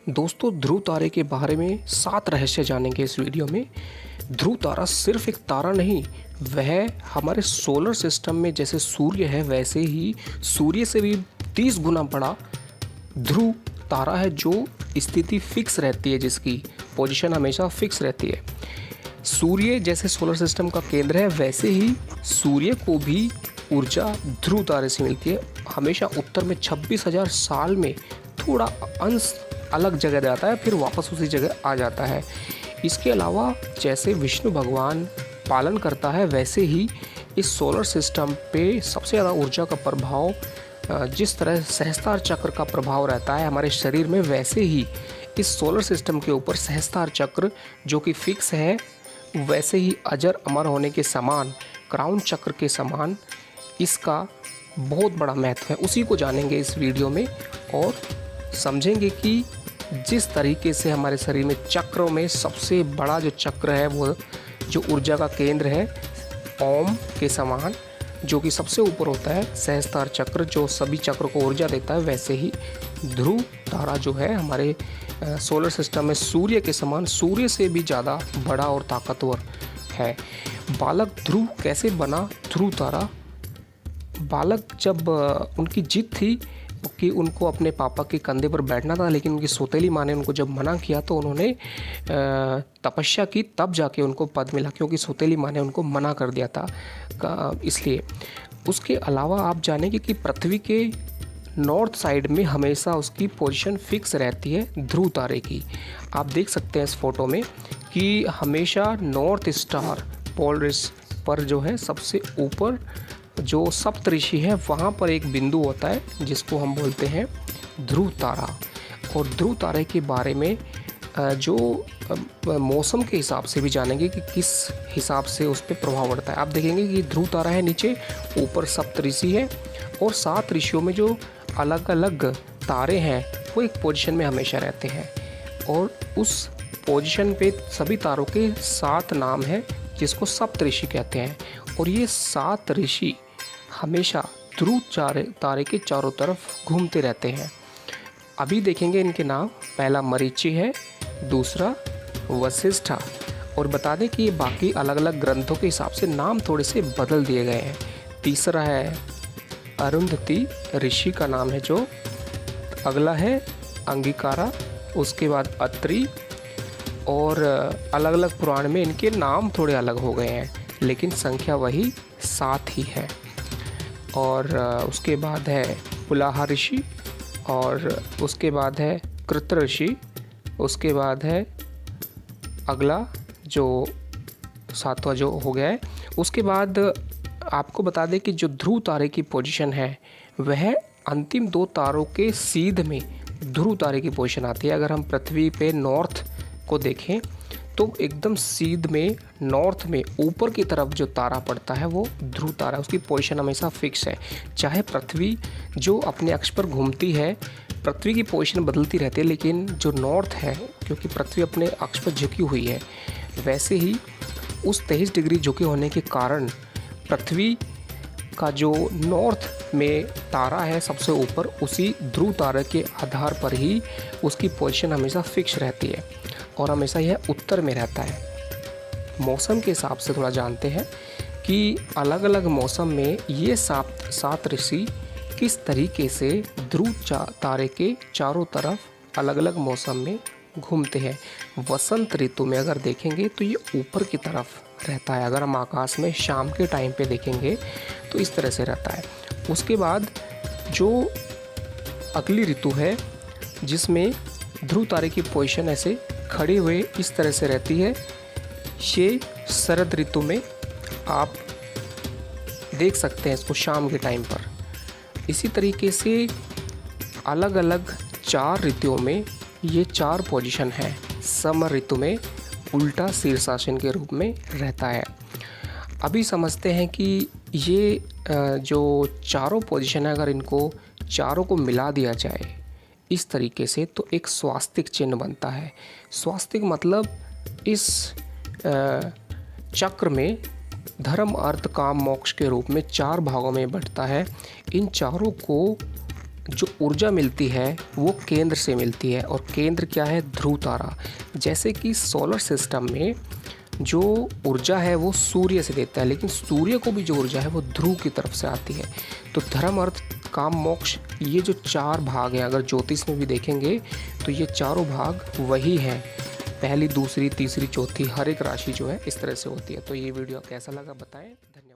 दोस्तों, ध्रुव तारे के बारे में 7 रहस्य जानेंगे इस वीडियो में। ध्रुव तारा सिर्फ एक तारा नहीं, वह हमारे सोलर सिस्टम में जैसे सूर्य है वैसे ही सूर्य से भी 30 गुना बड़ा ध्रुव तारा है, जो स्थिति फिक्स रहती है, जिसकी पोजीशन हमेशा फिक्स रहती है। सूर्य जैसे सोलर सिस्टम का केंद्र है, वैसे ही सूर्य को भी ऊर्जा ध्रुव तारे से मिलती है। हमेशा उत्तर में 26,000 साल में थोड़ा अंश अलग जगह जाता है, फिर वापस उसी जगह आ जाता है। इसके अलावा जैसे विष्णु भगवान पालन करता है, वैसे ही इस सोलर सिस्टम पे सबसे ज़्यादा ऊर्जा का प्रभाव जिस तरह सहस्त्रार चक्र का प्रभाव रहता है हमारे शरीर में, वैसे ही इस सोलर सिस्टम के ऊपर सहस्त्रार चक्र जो कि फिक्स है, वैसे ही अजर अमर होने के समान, क्राउन चक्र के समान इसका बहुत बड़ा महत्व है। उसी को जानेंगे इस वीडियो में और समझेंगे कि जिस तरीके से हमारे शरीर में चक्रों में सबसे बड़ा जो चक्र है, वो जो ऊर्जा का केंद्र है ओम के समान, जो कि सबसे ऊपर होता है, सहस्त्रार चक्र जो सभी चक्रों को ऊर्जा देता है, वैसे ही ध्रुव तारा जो है हमारे सोलर सिस्टम में सूर्य के समान, सूर्य से भी ज़्यादा बड़ा और ताकतवर है। बालक ध्रुव कैसे बना ध्रुव तारा? बालक जब उनकी जिद थी कि उनको अपने पापा के कंधे पर बैठना था, लेकिन उनकी सौतेली माँ ने उनको जब मना किया तो उन्होंने तपस्या की, तब जाके उनको पद मिला, क्योंकि सौतेली माँ ने उनको मना कर दिया था इसलिए। उसके अलावा आप जानेंगे कि पृथ्वी के नॉर्थ साइड में हमेशा उसकी पोजीशन फिक्स रहती है ध्रुव तारे की। आप देख सकते हैं इस फोटो में कि हमेशा नॉर्थ स्टार पोलरिस पर जो है सबसे ऊपर जो सप्तऋषि है, वहाँ पर एक बिंदु होता है जिसको हम बोलते हैं ध्रुव तारा। और ध्रुव तारे के बारे में जो मौसम के हिसाब से भी जानेंगे कि किस हिसाब से उस पर प्रभाव पड़ता है। आप देखेंगे कि ध्रुव तारा है नीचे, ऊपर सप्तऋषि है, और 7 ऋषियों में जो अलग अलग तारे हैं वो एक पोजीशन में हमेशा रहते हैं, और उस पोजीशन पे सभी तारों के 7 नाम हैं जिसको सप्तऋषि कहते हैं। और ये 7 ऋषि हमेशा ध्रुव तारे के चारों तरफ घूमते रहते हैं। अभी देखेंगे इनके नाम। पहला मरीचि है, दूसरा वशिष्ठ, और बता दें कि ये बाकी अलग अलग ग्रंथों के हिसाब से नाम थोड़े से बदल दिए गए हैं। तीसरा है अरुंधति, ऋषि का नाम है जो। अगला है अंगिकारा, उसके बाद अत्रि, और अलग अलग पुराण में इनके नाम थोड़े अलग हो गए हैं, लेकिन संख्या वही 7 ही है। और उसके बाद है पुलाहा ऋषि, और उसके बाद है कृत ऋषि, उसके बाद है अगला जो 7वां जो हो गया है। उसके बाद आपको बता दें कि जो ध्रुव तारे की पोजीशन है वह अंतिम 2 तारों के सीध में ध्रुव तारे की पोजीशन आती है। अगर हम पृथ्वी पे नॉर्थ को देखें तो एकदम सीध में नॉर्थ में ऊपर की तरफ जो तारा पड़ता है वो ध्रुव तारा, उसकी पोजीशन हमेशा फिक्स है। चाहे पृथ्वी जो अपने अक्ष पर घूमती है, पृथ्वी की पोजीशन बदलती रहती है, लेकिन जो नॉर्थ है, क्योंकि पृथ्वी अपने अक्ष पर झुकी हुई है, वैसे ही उस 23 डिग्री झुके होने के कारण पृथ्वी का जो नॉर्थ में तारा है सबसे ऊपर, उसी ध्रुव तारे के आधार पर ही उसकी पोजीशन हमेशा फिक्स रहती है, और हमेशा यह उत्तर में रहता है। मौसम के हिसाब से थोड़ा जानते हैं कि अलग अलग मौसम में ये 7 ऋषि किस तरीके से ध्रुव तारे के चारों तरफ अलग अलग मौसम में घूमते हैं। वसंत ऋतु में अगर देखेंगे तो ये ऊपर की तरफ रहता है। अगर हम आकाश में शाम के टाइम पे देखेंगे तो इस तरह से रहता है। उसके बाद जो अगली ऋतु है जिसमें ध्रुव तारे की पोजीशन ऐसे खड़े हुए इस तरह से रहती है, ये शरद ऋतु में आप देख सकते हैं इसको शाम के टाइम पर। इसी तरीके से अलग अलग 4 ऋतुओं में ये 4 पोजीशन है। समर ऋतु में उल्टा शीर्षासन के रूप में रहता है। अभी समझते हैं कि ये जो चारों पोजीशन है, अगर इनको चारों को मिला दिया जाए इस तरीके से तो एक स्वास्तिक चिन्ह बनता है। स्वास्तिक मतलब इस चक्र में धर्म अर्थ काम मोक्ष के रूप में 4 भागों में बंटता है। इन चारों को जो ऊर्जा मिलती है वो केंद्र से मिलती है, और केंद्र क्या है? ध्रुव तारा। जैसे कि सोलर सिस्टम में जो ऊर्जा है वो सूर्य से देता है, लेकिन सूर्य को भी जो ऊर्जा है वो ध्रुव की तरफ से आती है। तो धर्म, अर्थ, काम, मोक्ष, ये जो 4 भाग हैं, अगर ज्योतिष में भी देखेंगे तो ये चारों भाग वही हैं। पहली, दूसरी, तीसरी, चौथी, हर एक राशि जो है इस तरह से होती है। तो ये वीडियो कैसा लगा बताएं। धन्यवाद।